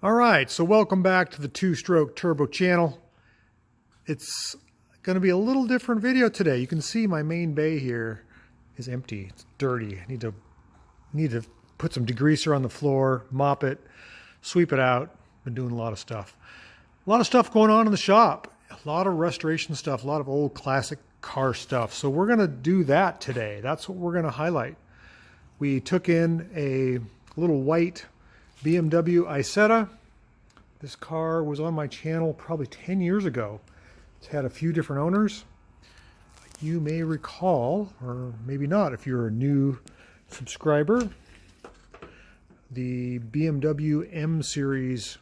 All right, so welcome back to the two-stroke turbo channel. It's going to be a little different video today. You can see my main bay here is empty. It's dirty. I need to put some degreaser on the floor, mop it, sweep it out. Been doing a lot of stuff. A lot of stuff going on in the shop. A lot of restoration stuff, a lot of old classic car stuff. So we're going to do that today. That's what we're going to highlight. We took in a little white BMW Isetta. This car was on my channel probably 10 years ago. It's had a few different owners. You may recall, or maybe not if you're a new subscriber, the BMW M Series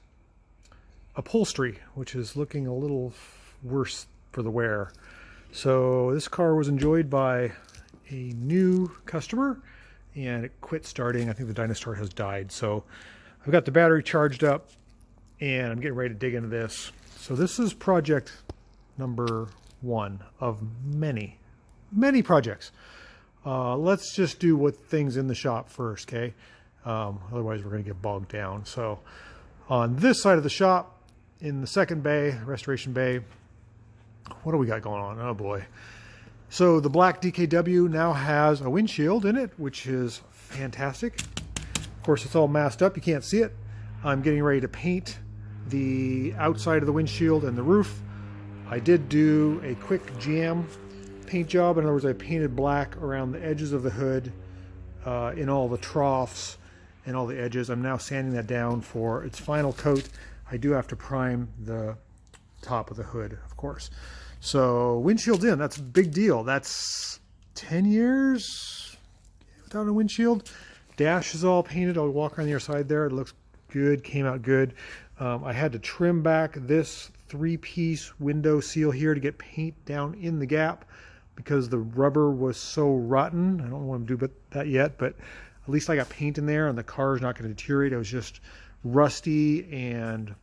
upholstery, which is looking a little worse for the wear. So this car was enjoyed by a new customer and it quit starting. I think the Dynastar has died. So I've got the battery charged up and I'm getting ready to dig into this. So this is project number 1 of many projects. Let's just do what things in the shop first, okay? Otherwise we're going to get bogged down. So on this side of the shop, in the second bay, restoration bay, what do we got going on? Oh boy. So the black DKW now has a windshield in it, which is fantastic. Of course, it's all masked up. You can't see it. I'm getting ready to paint the outside of the windshield and the roof. I did do a quick jam paint job. In other words, I painted black around the edges of the hood, in all the troughs and all the edges. I'm now sanding that down for its final coat. I do have to prime the top of the hood, of course. So windshield's in. That's a big deal. That's 10 years without a windshield. Dash is all painted. I'll walk around the other side there. It looks good. Came out good. I had to trim back this 3-piece window seal here to get paint down in the gap because the rubber was so rotten. I don't want to do that yet, but at least I got paint in there and the car is not going to deteriorate. It was just rusty and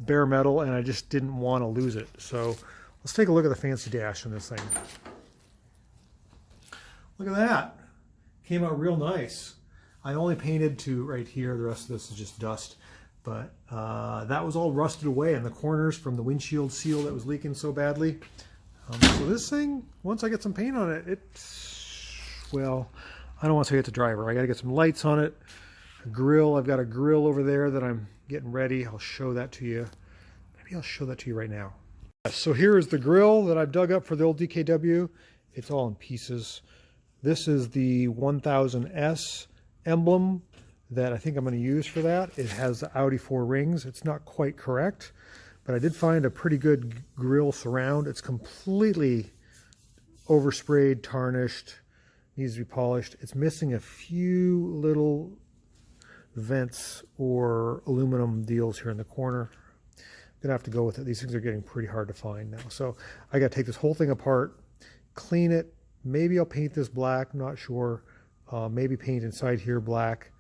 bare metal and I just didn't want to lose it. So let's take a look at the fancy dash on this thing. Look at that. Came out real nice. I only painted to right here. The rest of this is just dust. But that was all rusted away in the corners from the windshield seal that was leaking so badly. So this thing, once I get some paint on it, well, I don't want to say it's a driver. I got to get some lights on it. A grill. I've got a grill over there that I'm getting ready. I'll show that to you. Maybe I'll show that to you right now. So here is the grill that I've dug up for the old DKW. It's all in pieces. This is the 1000S emblem that I think I'm going to use for that. It has the Audi 4 rings. It's not quite correct, but I did find a pretty good grill surround. It's completely oversprayed, tarnished, needs to be polished. It's missing a few little vents or aluminum deals here in the corner. I'm gonna have to go with it. These things are getting pretty hard to find now. So I gotta take this whole thing apart, clean it. Maybe I'll paint this black, I'm not sure. Maybe paint inside here black,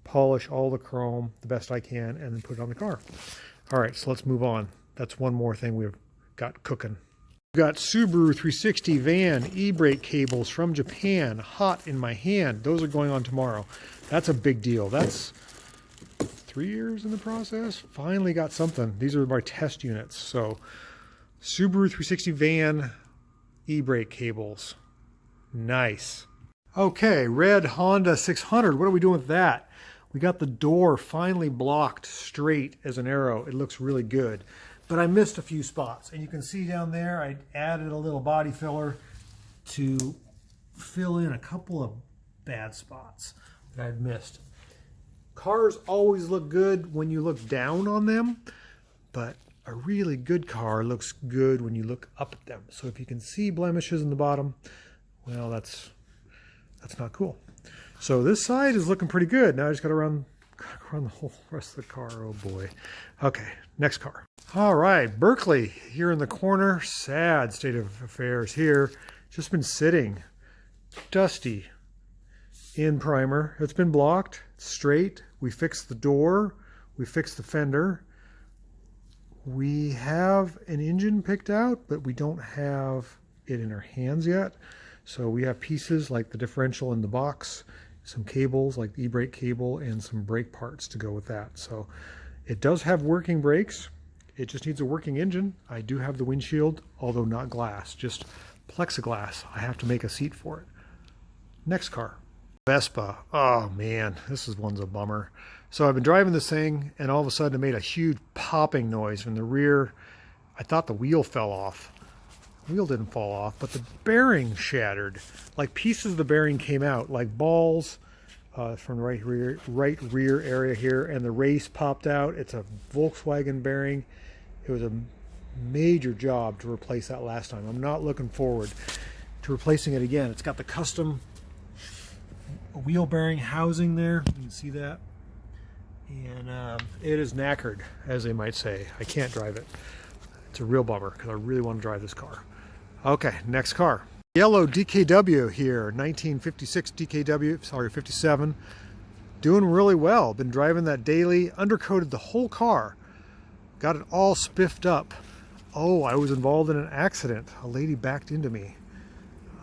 polish all the chrome the best I can, and then put it on the car. All right, so let's move on. That's one more thing we've got cooking. We've got Subaru 360 van e-brake cables from Japan, hot in my hand. Those are going on tomorrow. That's a big deal. That's 3 years in the process. Finally got something. These are my test units. So Subaru 360 van e-brake cables. Nice. Okay, red Honda 600. What are we doing with that? We got the door finally blocked straight as an arrow. It looks really good. But I missed a few spots. And you can see down there, I added a little body filler to fill in a couple of bad spots that I'd missed. Cars always look good when you look down on them, but a really good car looks good when you look up at them. So if you can see blemishes in the bottom, well, that's not cool. So this side is looking pretty good. Now I just got to run the whole rest of the car. Oh boy. Okay, next car. All right, Berkeley here in the corner. Sad state of affairs here. Just been sitting, dusty, in primer. It's been blocked, straight. We fixed the door. We fixed the fender. We have an engine picked out, but we don't have it in our hands yet. So we have pieces like the differential in the box, some cables like the e-brake cable, and some brake parts to go with that. So It does have working brakes. It just needs a working engine. I do have the windshield, although not glass, just plexiglass. I have to make a seat for it. Next car. Vespa. Oh man, one's a bummer. So I've been driving this thing and all of a sudden it made a huge popping noise from the rear. I thought the wheel fell off. The wheel didn't fall off, but the bearing shattered. Like pieces of the bearing came out, like balls from the right rear area here, and the race popped out. It's a Volkswagen bearing. It was a major job to replace that last time. I'm not looking forward to replacing it again. It's got the custom wheel bearing housing there. You can see that. And it is knackered, as they might say. I can't drive it. It's a real bummer because I really want to drive this car. Okay, next car. Yellow DKW here, 1956 DKW, sorry, 57. Doing really well. Been driving that daily, undercoated the whole car. Got it all spiffed up. Oh, I was involved in an accident. A lady backed into me.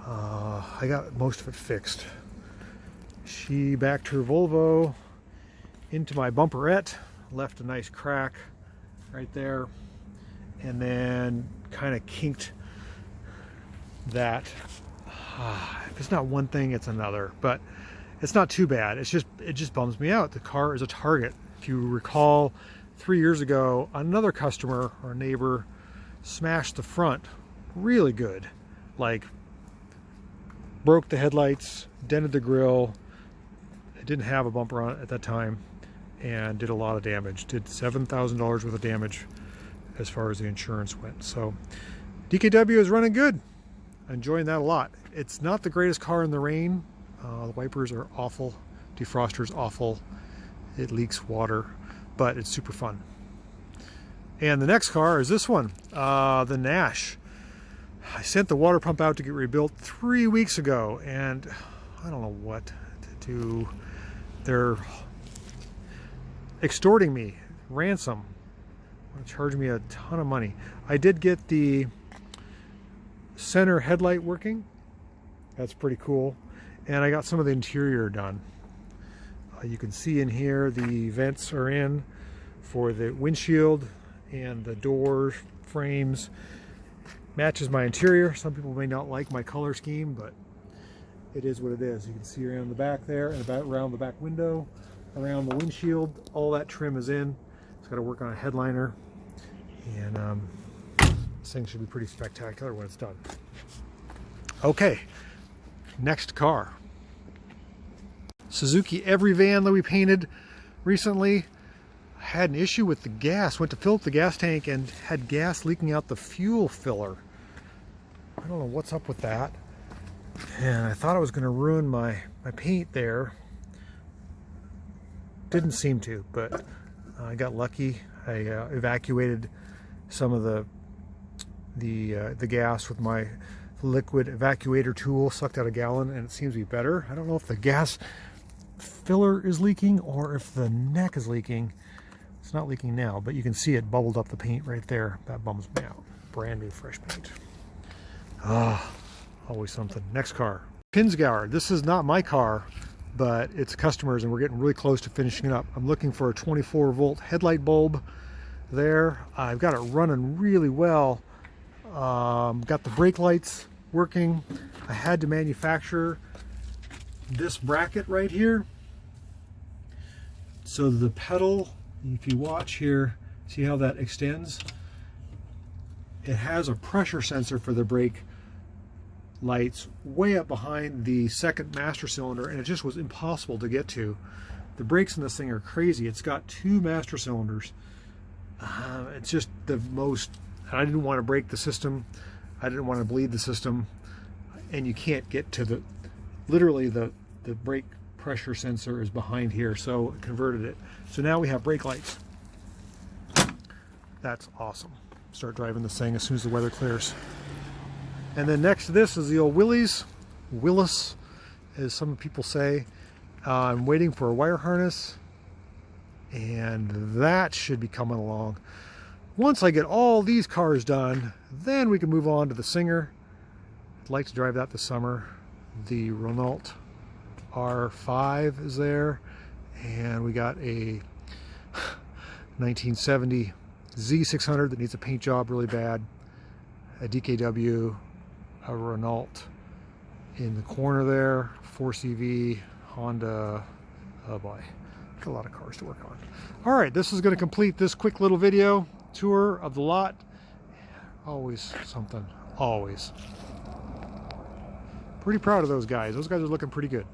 I got most of it fixed. She backed her Volvo into my bumperette, left a nice crack right there, and then kind of kinked that. If it's not one thing, it's another, but it's not too bad. It just bums me out. The car is a target. If you recall, 3 years ago, another customer or neighbor smashed the front really good, like broke the headlights, dented the grille. It didn't have a bumper on it at that time, and did a lot of damage. Did $7,000 worth of damage as far as the insurance went. So DKW is running good. Enjoying that a lot. It's not the greatest car in the rain. The wipers are awful. Defroster's awful. It leaks water, but it's super fun. And the next car is this one, the Nash. I sent the water pump out to get rebuilt 3 weeks ago, and I don't know what to do. They're extorting me, ransom. They're charging me a ton of money. I did get the center headlight working. That's pretty cool. And I got some of the interior done. You can see in here the vents are in for the windshield, and the door frames matches my interior. Some people may not like my color scheme, but it is what it is. You can see around the back there, and around the back window, around the windshield, all that trim is in. It's got to work on a headliner, and this thing should be pretty spectacular when it's done. Okay, next car. Suzuki every van that we painted recently had an issue with the gas. Went to fill up the gas tank and had gas leaking out the fuel filler. I don't know what's up with that. And I thought it was going to ruin my paint there. Didn't seem to, but I got lucky. I evacuated some of the gas with my liquid evacuator tool, sucked out a gallon, and it seems to be better. I don't know if the gas filler is leaking or if the neck is leaking. It's not leaking now, but you can see it bubbled up the paint right there. That bums me out. Brand new fresh paint. Always something. Next car. Pinsgauer. This is not my car, but it's customers, and we're getting really close to finishing it up. I'm looking for a 24-volt headlight bulb there. I've got it running really well. Got the brake lights working. I had to manufacture this bracket right here. So the pedal, if you watch here, see how that extends? It has a pressure sensor for the brake lights way up behind the second master cylinder, and it just was impossible to get to. The brakes in this thing are crazy. It's got 2 master cylinders. It's just the most, I didn't want to break the system. I didn't want to bleed the system, and you can't get to the, literally the brake pressure sensor is behind here, so I converted it. So now we have brake lights. That's awesome. Start driving this thing as soon as the weather clears. And then next to this is the old Willis, as some people say. I'm waiting for a wire harness, and that should be coming along. Once I get all these cars done, then we can move on to the Singer. I'd like to drive that this summer. The Renault R5 is there, and we got a 1970 Z600 that needs a paint job really bad, a DKW, a Renault in the corner there, 4CV, Honda, oh boy, got a lot of cars to work on. All right, this is going to complete this quick little video tour of the lot. Always something, always. Pretty proud of those guys. Those guys are looking pretty good.